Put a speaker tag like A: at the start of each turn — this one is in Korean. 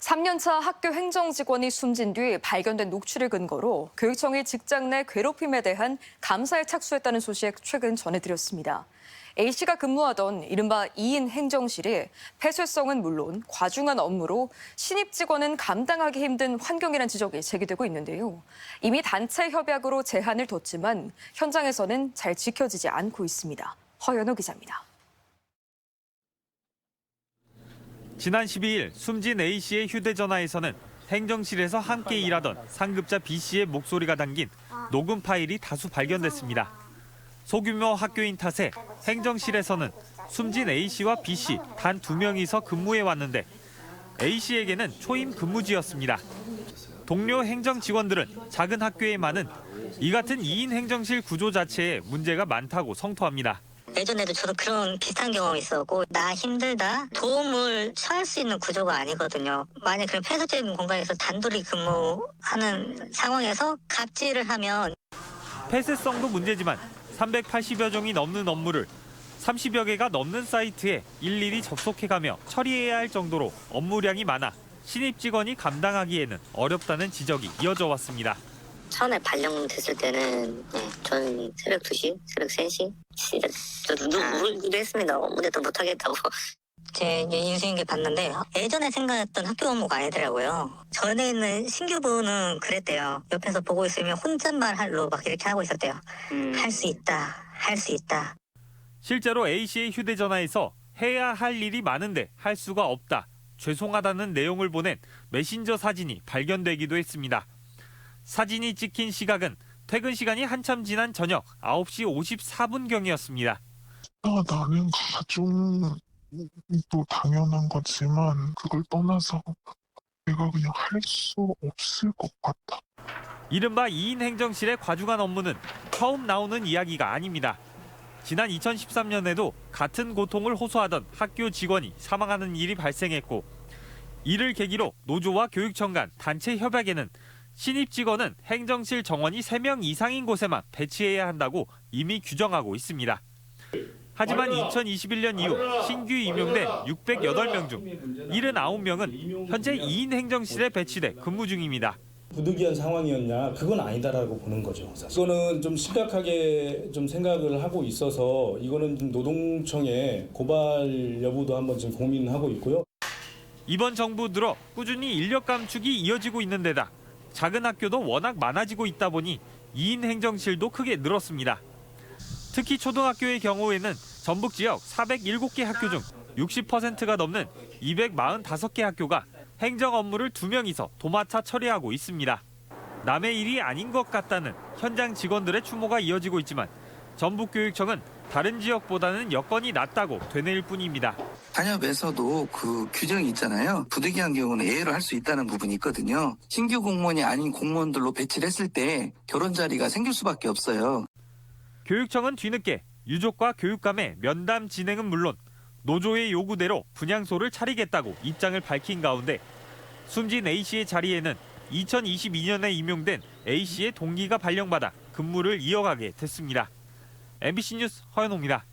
A: 3년차 학교 행정직원이 숨진 뒤 발견된 녹취를 근거로 교육청이 직장 내 괴롭힘에 대한 감사에 착수했다는 소식 최근 전해드렸습니다. A씨가 근무하던 이른바 2인 행정실이 폐쇄성은 물론 과중한 업무로 신입 직원은 감당하기 힘든 환경이라는 지적이 제기되고 있는데요. 이미 단체 협약으로 제한을 뒀지만 현장에서는 잘 지켜지지 않고 있습니다. 허연호 기자입니다.
B: 지난 12일 숨진 A씨의 휴대전화에서는 행정실에서 함께 일하던 상급자 B씨의 목소리가 담긴 녹음 파일이 다수 발견됐습니다. 소규모 학교인 탓에 행정실에서는 숨진 A씨와 B씨 단 2명이서 근무해 왔는데 A씨에게는 초임 근무지였습니다. 동료 행정 직원들은 작은 학교에 많은 이 같은 2인 행정실 구조 자체에 문제가 많다고 성토합니다.
C: 예전에도 저도 그런 비슷한 경험이 있었고 나 힘들다 도움을 처할 수 있는 구조가 아니거든요. 만약 그런 폐쇄적인 공간에서 단둘이 근무하는 상황에서 갑질을 하면
B: 폐쇄성도 문제지만 380여 종이 넘는 업무를 30여 개가 넘는 사이트에 일일이 접속해가며 처리해야 할 정도로 업무량이 많아 신입 직원이 감당하기에는 어렵다는 지적이 이어져 왔습니다.
C: 처음에 발령됐을 때는 저는 새벽 2시, 새벽 3시 진짜 저도 울기도 했습니다. 업무대도 못하겠다고. 제 인수인계 봤는데 예전에 생각했던 학교 업무가 아니더라고요. 전에 있는 신규부는 그랬대요. 옆에서 보고 있으면 혼잣말로 막 이렇게 하고 있었대요. 할 수 있다, 할 수 있다.
B: 실제로 A씨의 휴대전화에서 해야 할 일이 많은데 할 수가 없다, 죄송하다는 내용을 보낸 메신저 사진이 발견되기도 했습니다. 사진이 찍힌 시각은 퇴근 시간이 한참 지난 저녁 9시 54분경이었습니다.
D: 나는 가중도 당연한 거지만 그걸 떠나서 내가 그냥 할 수 없을 것 같다.
B: 이른바 2인 행정실의 과중한 업무는 처음 나오는 이야기가 아닙니다. 지난 2013년에도 같은 고통을 호소하던 학교 직원이 사망하는 일이 발생했고 이를 계기로 노조와 교육청 간 단체 협약에는 신입 직원은 행정실 정원이 3명 이상인 곳에만 배치해야 한다고 이미 규정하고 있습니다. 하지만 2021년 이후 신규 임용된 608명 중 79명은 현재 2인 행정실에 배치돼 근무 중입니다.
E: 부득이한 상황이었냐? 그건 아니다라고 보는 거죠. 이거는 좀 심각하게 좀 생각을 하고 있어서 이거는 좀 노동청에 고발 여부도 한번 지금 고민하고 있고요.
B: 이번 정부 들어 꾸준히 인력 감축이 이어지고 있는 데다 작은 학교도 워낙 많아지고 있다 보니 2인 행정실도 크게 늘었습니다. 특히 초등학교의 경우에는 전북 지역 407개 학교 중 60%가 넘는 245개 학교가 행정 업무를 2명이서 도맡아 처리하고 있습니다. 남의 일이 아닌 것 같다는 현장 직원들의 추모가 이어지고 있지만 전북교육청은 다른 지역보다는 여건이 낫다고 되뇌일 뿐입니다.
F: 단협에서도 그 규정이 있잖아요. 부득이한 경우는 예외로 할 수 있다는 부분이 있거든요. 신규 공무원이 아닌 공무원들로 배치를 했을 때 결혼 자리가 생길 수밖에 없어요.
B: 교육청은 뒤늦게 유족과 교육감의 면담 진행은 물론 노조의 요구대로 분향소를 차리겠다고 입장을 밝힌 가운데 숨진 A씨의 자리에는 2022년에 임용된 A씨의 동기가 발령받아 근무를 이어가게 됐습니다. MBC 뉴스 허연호입니다.